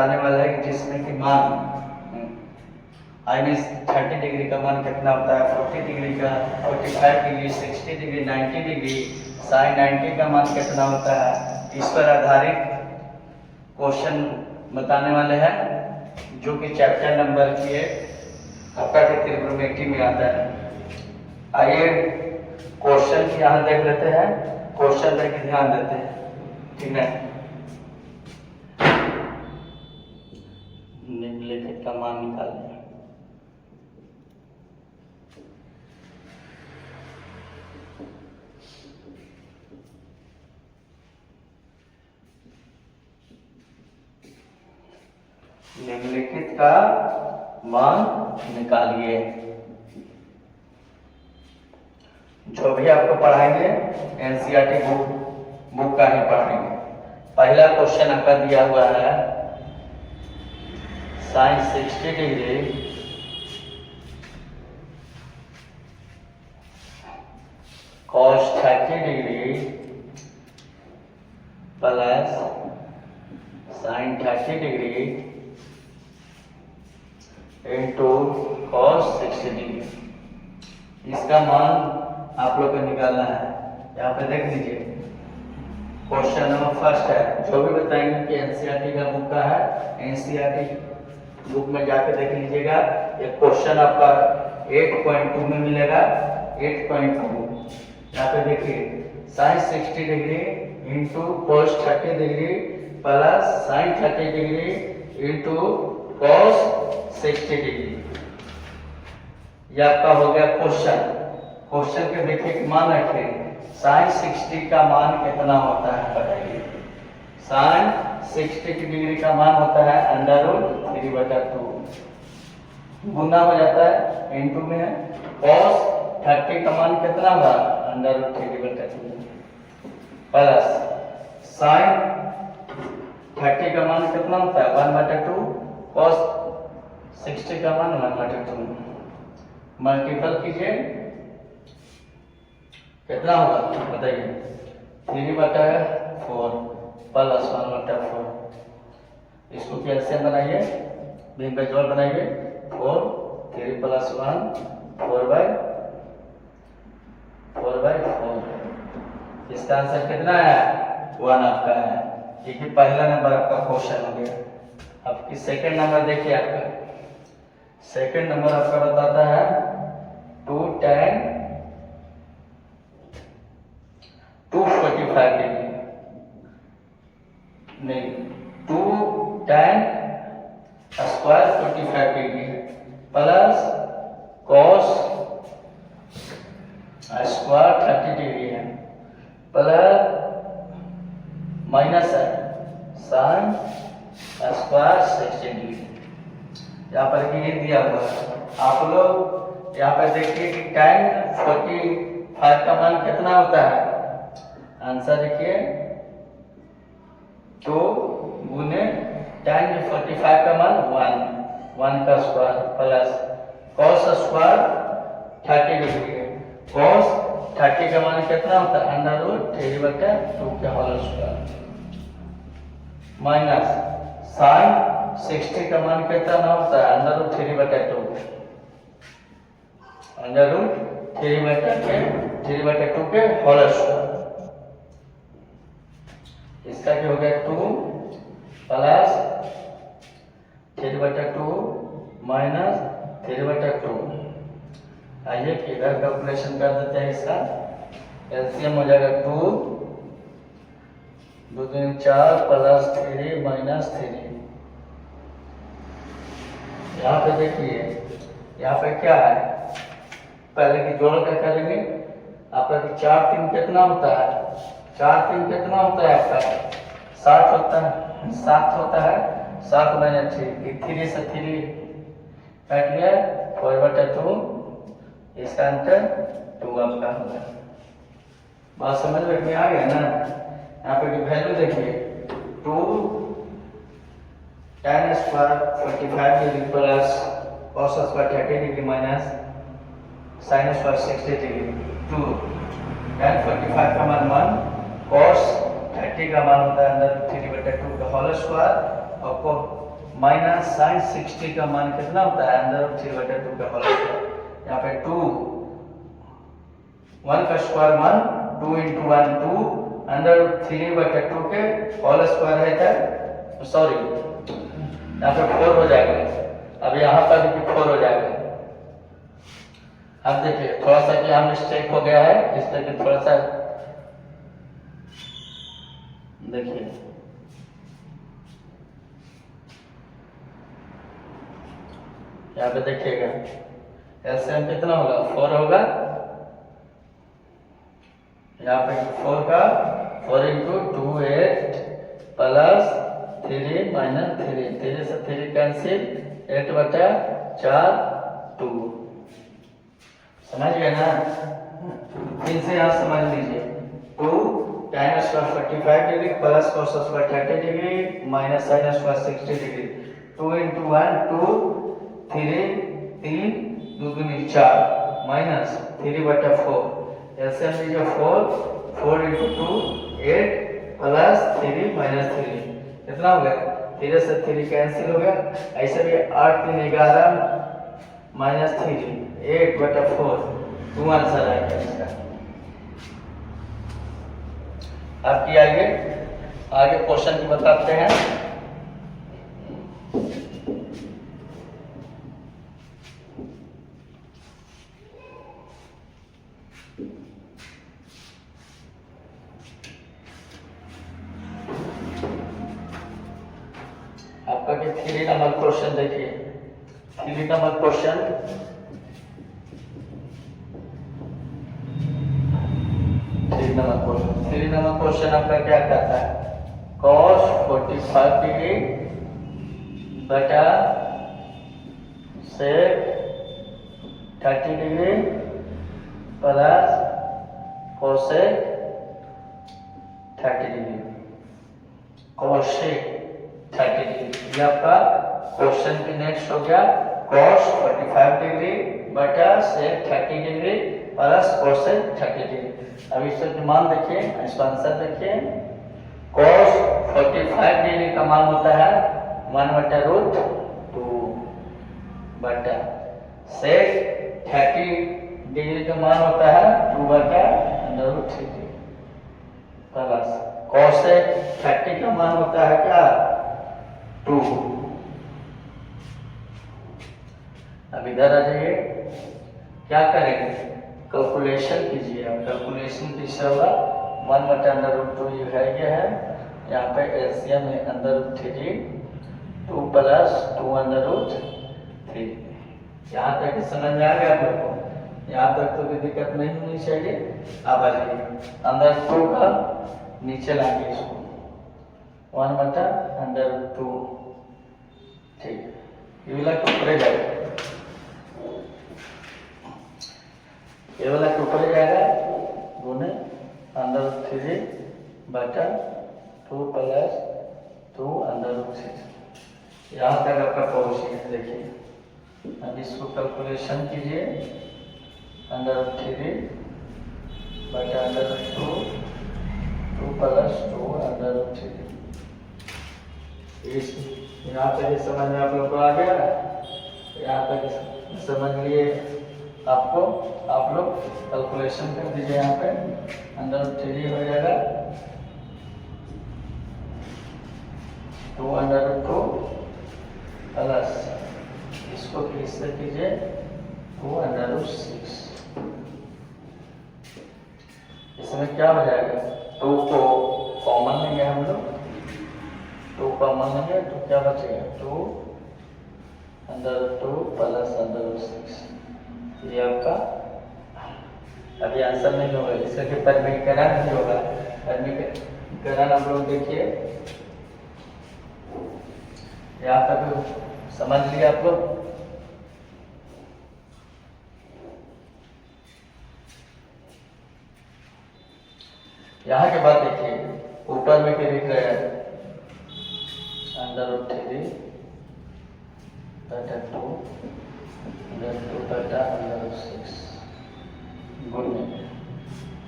बताने वाला है कि जिसमें कि मान आई मीन 30 डिग्री का मान कितना होता है, 40 डिग्री का, 45 डिग्री, 60 डिग्री, 90 डिग्री, साइन 90 का मान कितना होता है, इस पर आधारित क्वेश्चन बताने वाले हैं, जो कि चैप्टर नंबर की आपका त्रिकोणमिति में आता है। आइए क्वेश्चन यहाँ देख लेते हैं, क्वेश्चन देख के ध्यान देते हैं, ठीक है। निम्नलिखित का मान निकालें। निम्नलिखित का मान निकालिए। जो भी आपको पढ़ाएंगे एनसीईआरटी बुक का ही पढ़ाएंगे। पहला क्वेश्चन आपका दिया हुआ है, sine 60 degree cos 30 degree plus sine 30 degree into cos 60 degree. इसका मान आप लोग को निकालना है। यहाँ पे देख लीजिए, क्वेश्चन नंबर फर्स्ट है। जो भी बताएंगे कि एनसीईआरटी का बुक का है, एनसीईआरटी बुक में जाके देख लीजिएगा। ये क्वेश्चन आपका 8.2 में मिलेगा, 8.2। यहाँ पे देखिए, sine 60 degree into cos 30 degree plus sine 30 degree into cos 60 degree. यह आपका हो गया क्वेश्चन। क्वेश्चन के देखिए मान रखिए, साइन 60 का मान कितना होता है बताइए। साइन 60 डिग्री का मान होता है √3/2, गुना हो जाता है इंटू में है। कॉस 30 का मान कितना होगा, √3/2 प्लस साइन 30 का मान कितना होता है 1/2, कॉस 60 का मान 1/2। मल्टीपल कीजिए, कितना होगा बताइए, 3/4 प्लस 1/4। इसको कैल्शियम बनाइए, बीम का जोड़ बनाइए, 4, 3 + 1 4/4। इसका आंसर कितना है, 1 आपका है। ठीक है, पहला नंबर आपका क्वेश्चन हो गया। अब की सेकंड नंबर देखिए, आपका सेकंड नंबर आपका बताता है 2 tan 245 डिग्री, नहीं 2 tan square 45 degree plus cos square 30 degree है प्लस माइनस है साइन स्क्वायर 60 डिग्री। यहाँ पर ये दिया हुआ है। आप लोग यहाँ पर देखिए कि tan 45 का मान कितना होता है। आंसर देखिए, 2 गुने tan 45 का मान 1 का square plus cos square 30 degree है। कॉस 30 का मान कितना होता है, √3/2 का होल स्क्वायर माइनस साइन 60 का मान कितना होता है, √3/2 के होल स्क्वायर। इसका क्या हो गया, 2 प्लस 3/2 माइनस 3/2। आइए इधर कैलकुलेशन कर देते हैं। इसका एलसीएम हो जाएगा 2 2 3 4 प्लस 3 माइनस 3। यहाँ पे देखिए, यहाँ पे क्या है, पहले की जोड़ क्या करेंगे। आपका 4 3 कितना होता है, 4 3 कितना होता है आपका 7 होता है, 7 होता है, 7 माइनस 3 से 3 काट लिया 4/2। इसका आंसर 2 आपका होगा। बात समझ में आ गया ना। यहाँ पे वैल्यू देखिए, 2 tan square 45 degree plus cos square 30 degree minus sin square 60 degree. 2 tan 45 का मान 1, cos 30 का मान होता है अंदर 3/2 का होल स्क्वायर, और माइनस साइन 60 का मान कितना होता है, अंदर रूट 3/2 का होल स्क्वायर। यहाँ पे 2 1 का स्क्वायर 1, 2 into 1 2, अंदर रूट 3/2 के होल स्क्वायर है तो सॉरी यहाँ पे 4 हो जाएगा। अब यहाँ पर भी 4 हो जाएगा। अब देखिए थोड़ा सा क्या मिस्टेक हो गया है, इसलिए कि थोड़ा सा देखिए यहाँ पे देखिएगा एलसीएम कितना होगा, 4 होगा। यहाँ पे 4 का 4 into 2 8 प्लस 3 माइनस 3, 3 से 3 कैंसिल, 8/4 2। समझ गए ना? फिर से यहाँ समझ लीजिए 2 tan square 45 degree plus cos square 30 degree minus sin square 60 degree. 2 into 1 2, 3 3 2 दूनी 4 माइनस 3/4। एलसीएम लीजिए 4 into 2 8 प्लस 3 माइनस 3 कितना हो गया, 3 से 3 कैंसिल हो गया। ऐसे भी 8 3 11 माइनस 3 8/4 2 आंसर आएगा इसका। अब की आगे क्वेश्चन की बताते हैं। आपका कि 3 नंबर क्वेश्चन देखिए, 3 number question three number question आपका क्या कहता है, cos 45 डिग्री बटा sec 30 degree plus cosec 30 degree, cosec 30 degree. ये आपका क्वेश्चन की नेक्स्ट हो गया cos 45 डिग्री बटा sec 30 degree plus cosec 30 degree. अब इसका मान देखिए, इसका आंसर देखिए, cos 45 डिग्री का मान होता है 1/√2 बटा sec 30 डिग्री का मान होता है 2/√3 प्लस cosec 30 का मान होता है क्या 2। अब इधर आ जाइए, क्या करेंगे, कैलकुलेशन कीजिए। आप कैलकुलेशन कीजिए होगा 1/√2 ये है, यहाँ पे एलसीएम है √3 2 प्लस 2/√3। यहाँ तक समझ में आ गया आप लोग को, यहाँ तक तो कोई दिक्कत नहीं होनी चाहिए। अब आ जाइए अंदर 2 का नीचे लाएंगे इसको 1/√2, ठीक, ये वाला ऊपर जाएगा, ये वाला ऊपर जाएगा गुने √3 बटा 2 प्लस 2/√3। यहाँ तक आपका पहुँच गया। देखिए अब इसको कैलकुलेशन कीजिए, √3 बटा √2 2 प्लस 2/√3। यहाँ तक समझ में आप लोग को आ गया, यहाँ तक समझ लिए आपको, आप लोग कैलकुलेशन कर दीजिए। यहाँ पे √3 हो जाएगा 2/2 प्लस इसको किससे कीजिए 2/6। इसमें क्या हो जाएगा, 2 को कॉमन लेंगे हम लोग, 2 कॉमन लेंगे तो क्या बचेगा 2/2 प्लस √6। ये आपका अभी आंसर नहीं होगा, इसका कि परिमीकरण नहीं होगा। परिमीकरण आप लोग देखिए, यहाँ तक समझ लिया आप लोग। यहाँ के बाद देखिए ऊपर में क्या लिख रहे हैं, √3 बटा 2 बटा √6 गुणे,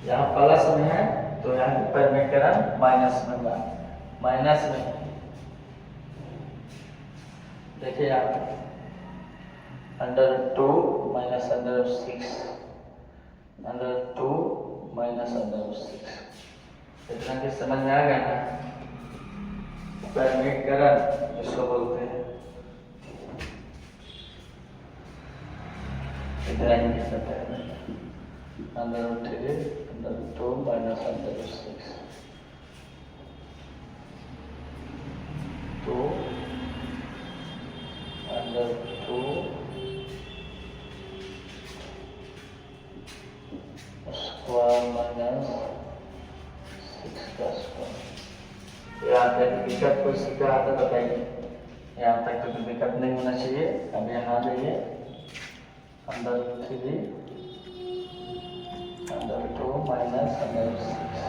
यहाँ प्लस में है तो यहाँ परिमीकरण माइनस में होगा, माइनस में देखिए यहाँ पे √2 माइनस √6, √2 माइनस √6। इतना कि समझ में आ गया ना? परिमेयकरण इसको बोलते हैं। इतना ही दिक्कत है, √3 √2 माइनस √6 तो √2 स्क्वायर माइनस 6 का स्क्वायर। यहाँ तक दिक्कत कोई सीखा आता बताइए। यहाँ तक तो कोई दिक्कत नहीं होना चाहिए। अब यहाँ जाइए √3 √2 माइनस √6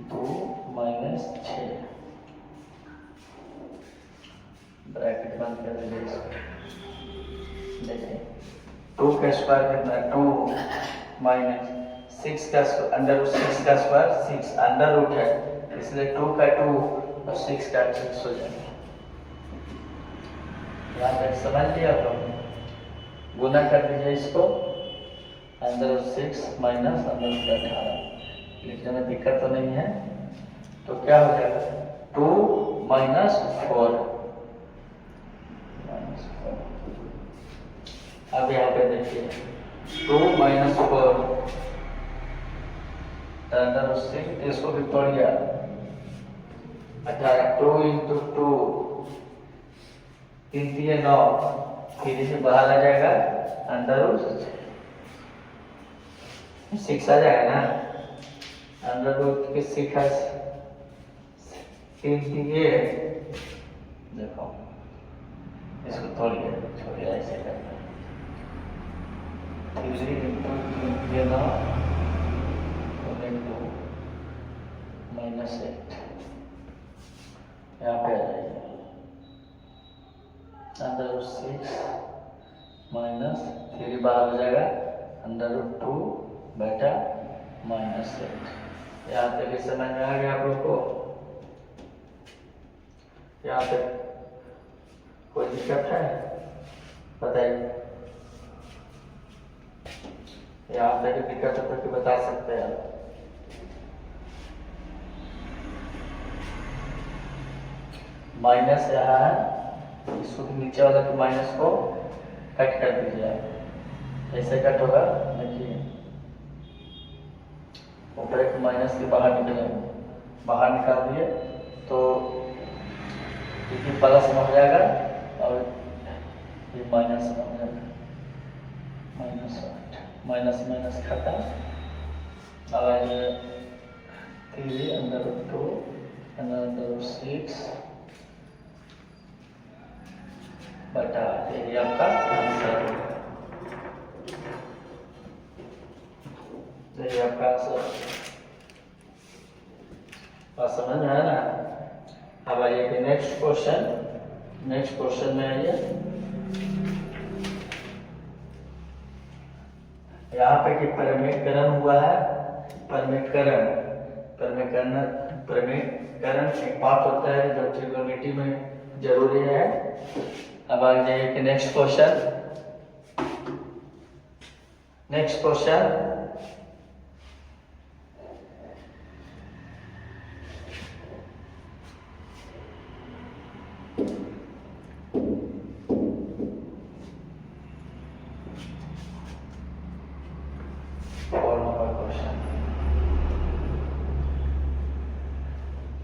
2 माइनस 6 ब्रैकेट बंद कर दीजिए इसको। देखिए 2 का स्क्वायर कितना है? 2 माइनस 6 का √6 का स्क्वायर 6 अंडर रूट है, इसलिए 2 का 2 और 6 का 6 हो जाएगा। यहाँ तक समझ लिया तो गुना कर दीजिए इसको, √6 माइनस √18। लिखने में दिक्कत तो नहीं है, तो क्या हो जाएगा? 2 माइनस 4। अब यहाँ पे देखिए 2 माइनस 4 √6, इसको भी तोड़िए 18। 2 इंटू 2 3 3 9, फिर इसे बाहर आ जाएगा √6 आ जाएगा ना। √6 3 देखो, इसको तोड़िए, छोड़िए, ऐसे करना 3 इंटू 3 9 इंटू माइनस 8। यहाँ पे आ जाइए √6 माइनस 3 बाहर हो जाएगा √2 बेटा माइनस 8। यहाँ तक समझ में आ गया आप लोग को? यहाँ तक कोई दिक्कत है बताइए। यहाँ तक दिक्कत है तो बता सकते हैं आप। माइनस यहाँ है, इसको नीचे वाला तो माइनस को कट कर दीजिए आप। ऐसे कट होगा, देखिए ऊपर एक माइनस के बाहर निकलेंगे, बाहर निकाल दिए तो प्लस में हो जाएगा और ये माइनस में हो जाएगा, -8 माइनस माइनस खत्म। अब √2 √6 बटा ये आपका आंसर, ये आपका आंसर। बात समझ में आया ना? अब आइए कि नेक्स्ट क्वेश्चन में आइए। यहाँ पे कि परिमेयकरण हुआ है। परिमेयकरण एक बात होता है जो ट्रिग्नोमेट्री में जरूरी है। अब आ जाइए कि next question.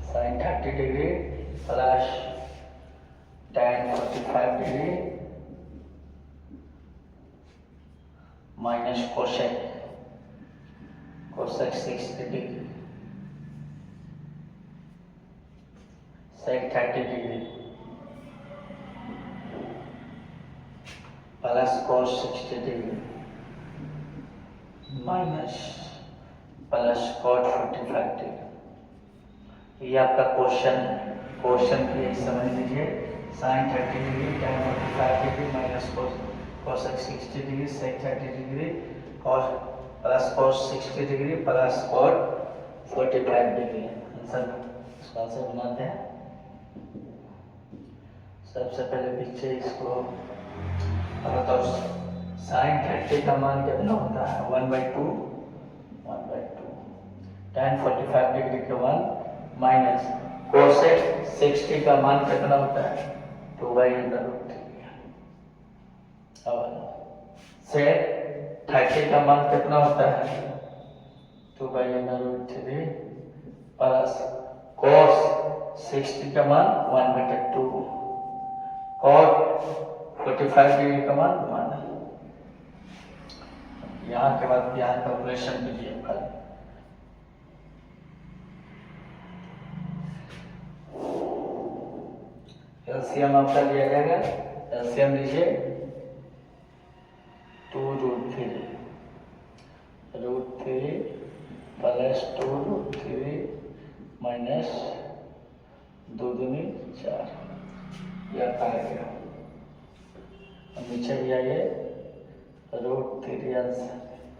sin 30 degree plus tan 45 degree minus cosec 60 degree sec 30 degree plus cos 60 degree minus plus cot 45 degree. ये आपका क्वेश्चन की समझ लीजिए। sin 30 degree tan 45 degree minus cosec 60 degree sec 30 degree और plus cos 60 degree plus cot 45 degree answer. इसका answer बनाते हैं। सबसे पहले पीछे इसको बताओ, साइन 30 का मान कितना होता है? 1/2 tan 45 डिग्री के 1 माइनस कोसेक 60 का मान कितना होता है? 2/√3। अब सेक 30 का मान कितना होता है? 2/√3 प्लस cos 60 का मान 1/2, cot 45 डिग्री का मान 1। यहाँ के बाद यहाँ कैलकुलेशन कीजिए। एलसीएम आपका लिया जाएगा। एलसीएम लीजिए 2√3 प्लस 2√3 माइनस 2 दूनी 4, यह आ गया। अब नीचे भी आइए √3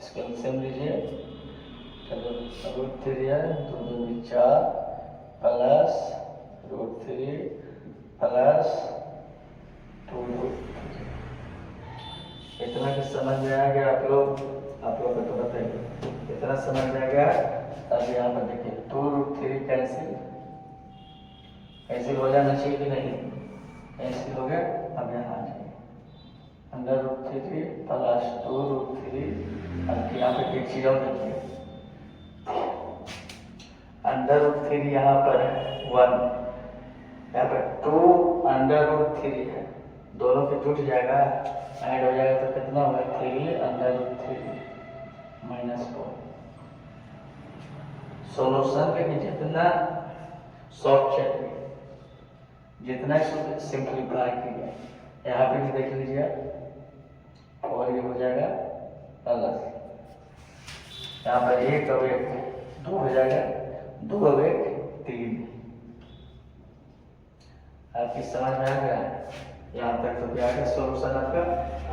इसको एलसीएम लीजिए। चलो √3 2 दूनी 4 प्लस √3 प्लस 2√3। इतना कि समझ में आ गया आप लोग को तो बताइए इतना समझ में आ गया। अब यहाँ पर देखिए 2√3 कैंसिल हो जाना चाहिए कि नहीं? कैंसिल हो गया। अब यहाँ आ जाइए √3 प्लस 2√3। अब यहाँ पे एक चीज और देखिए, √3 यहाँ पर है 1, यहाँ पर 2√3 है, दोनों के जुट जाएगा, ऐड हो जाएगा तो कितना होगा? 3√3 माइनस 4। सोल्यूशन में जितना शॉर्ट चेक जितना सिंप्लीफाई कीजिए, यहाँ पे भी देख लीजिए और ये हो जाएगा प्लस, यहाँ पर 1 और 1 2 हो जाएगा, 2 और 1 3। आपकी समझ में आ गया? यहाँ तक तो क्या है सोल्यूशन आपका।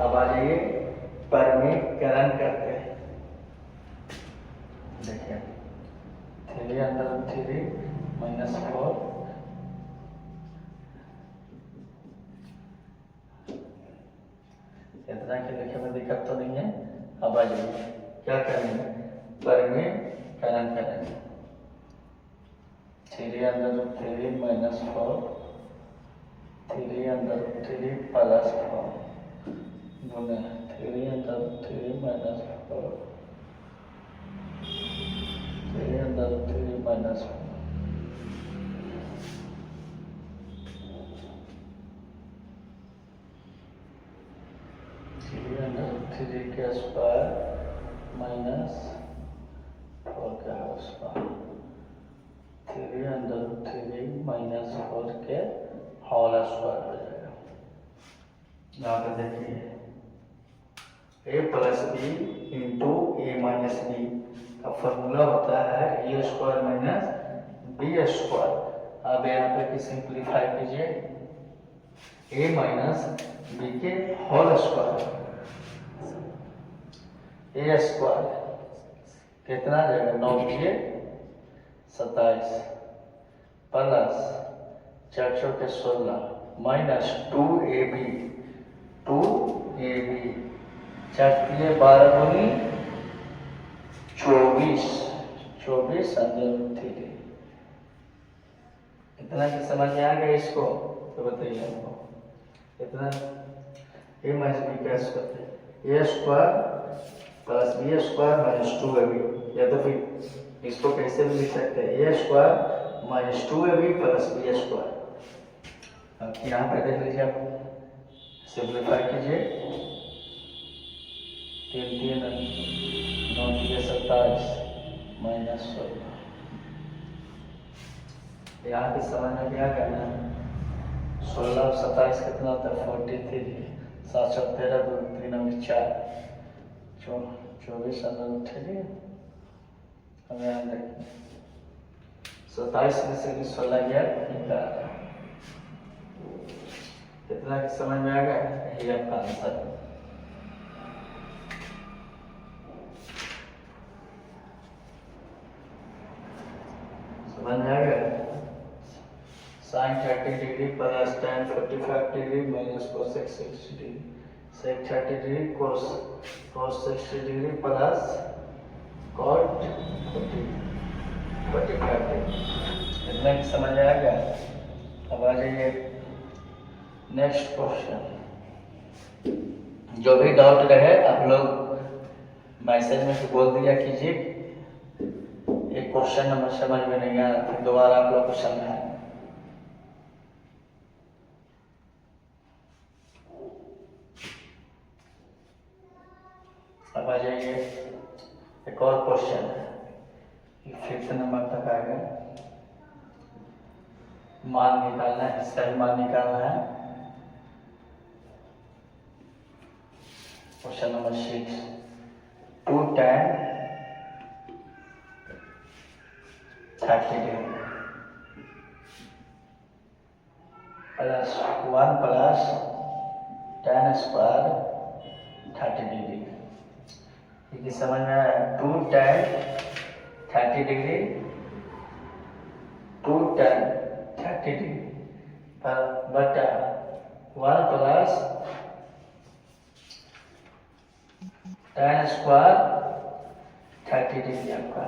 अब आ जाइए परिमीकरण करते हैं। देखिए 3√3 माइनस 4 इतना के लिखे में दिक्कत तो नहीं है। अब आ जाइए क्या करेंगे? परिमीकरण करेंगे। 3√3 माइनस 4 3√3 प्लस 4 गुना 3√3 माइनस 4 3√3 माइनस 4 3√3 के स्क्वायर माइनस 4 के स्क्वायर 3√3 माइनस 4 के होल स्क्वायर हो जाएगा। यहाँ पे देखिए a plus b into a minus b का फॉर्मूला होता है a square minus b square. अब यहाँ पे की सिंप्लीफाई कीजिए, a माइनस बी के होल स्क्वायर, ए स्क्वायर कितना जाएगा? 9 के 27 प्लस 4 के 16 माइनस 2ab 4 12 दूनी 24 √3। इतना कि समझ में आ गया इसको तो बताइए हमको। इतना a माइनस बी का square, a square plus b square minus 2ab, या तो फिर इसको कैसे भी लिख सकते हैं? A square minus 2ab plus b square. अब यहाँ पे देख लीजिए, आप सिंप्लीफाई कीजिए। 3 3 9 के 27 माइनस 16। यहाँ की समझ में क्या करना है? 16 और 27 कितना होता है? 43। 7 और 13 2 3 और 4 24 √3। अब यहाँ देखिए 27 में से 16 गया 11। कितना की समझ में आ गया? यही आपका आंसर है। समझ में आ गया? Sine 30 degree plus tan 45 degree minus cosec 60 degree, sec 30 degree cos 60 degree plus cot 45 degree. इतना समझ में आ गया? अब आ जाइए नेक्स्ट क्वेश्चन। जो भी डाउट रहे आप लोग मैसेज में भी बोल दिया कीजिए। एक क्वेश्चन नंबर समझ में नहीं आया फिर दोबारा आप लोग को समझाएं। अब आ जाइए एक और क्वेश्चन है, 5th नंबर तक आ गया। मान निकालना है, सही मान निकालना है। Question number 6, 2 tan 30 degree plus 1 plus tan square 30 degree. ये समझ में आया? 2 tan 30 डिग्री 2 tan 30 डिग्री बटा 1 प्लस tan स्क्वायर 30 डिग्री आपका।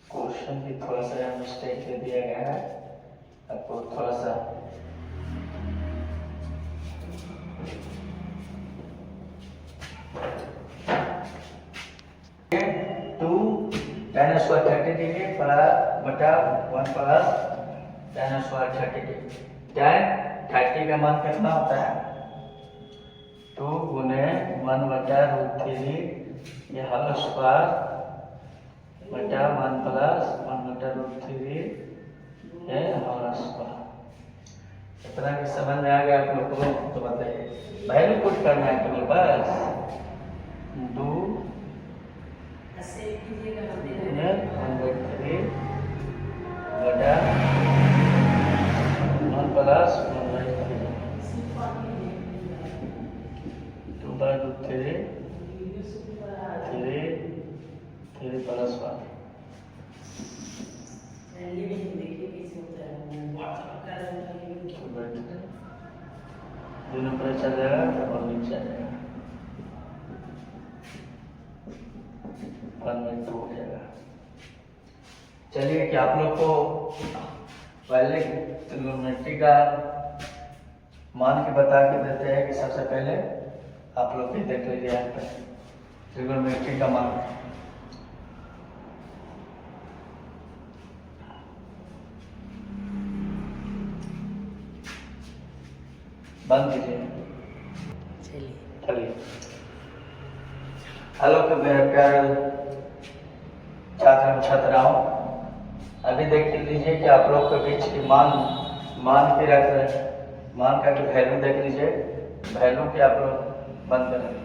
क्वेश्चन भी थोड़ा सा मिस्टेक दे दिया गया है, आपको थोड़ा सा टू tan स्क्वायर 30 डिग्री बटा 1 plus tan square 30 degree. tan 30 का मान कितना होता है? 2 गुने 1 बटा √3 ये होल स्क्वायर बटा 1 प्लस 1 बटा √3 ये होल स्क्वायर। इतना भी समझ में आ गया आप लोग को? तो बताइए वैल्यू पुट करना है तो बस 2 गुने 1/3 बटा 1 प्लस 1/3 2/3 3 प्लस 1 दोनों पर चल जाएगा और नीचे आ जाएगा 1/2 हो जाएगा। चलिए कि आप लोग को पहले ट्रिग्नोमेट्री का मान के बता के देते हैं कि सबसे पहले आप लोग भी देख लीजिए यहाँ पे ट्रिग्नोमेट्री का मान। बंद कीजिए। चलिए हेलो तो मेरे प्यारे छात्र छात्राओं, अभी देख लीजिए कि आप लोग के बीच की मान के रख रहे हैं। मान का वैल्यू देख लीजिए, वैल्यू के आप लोग बंद करें।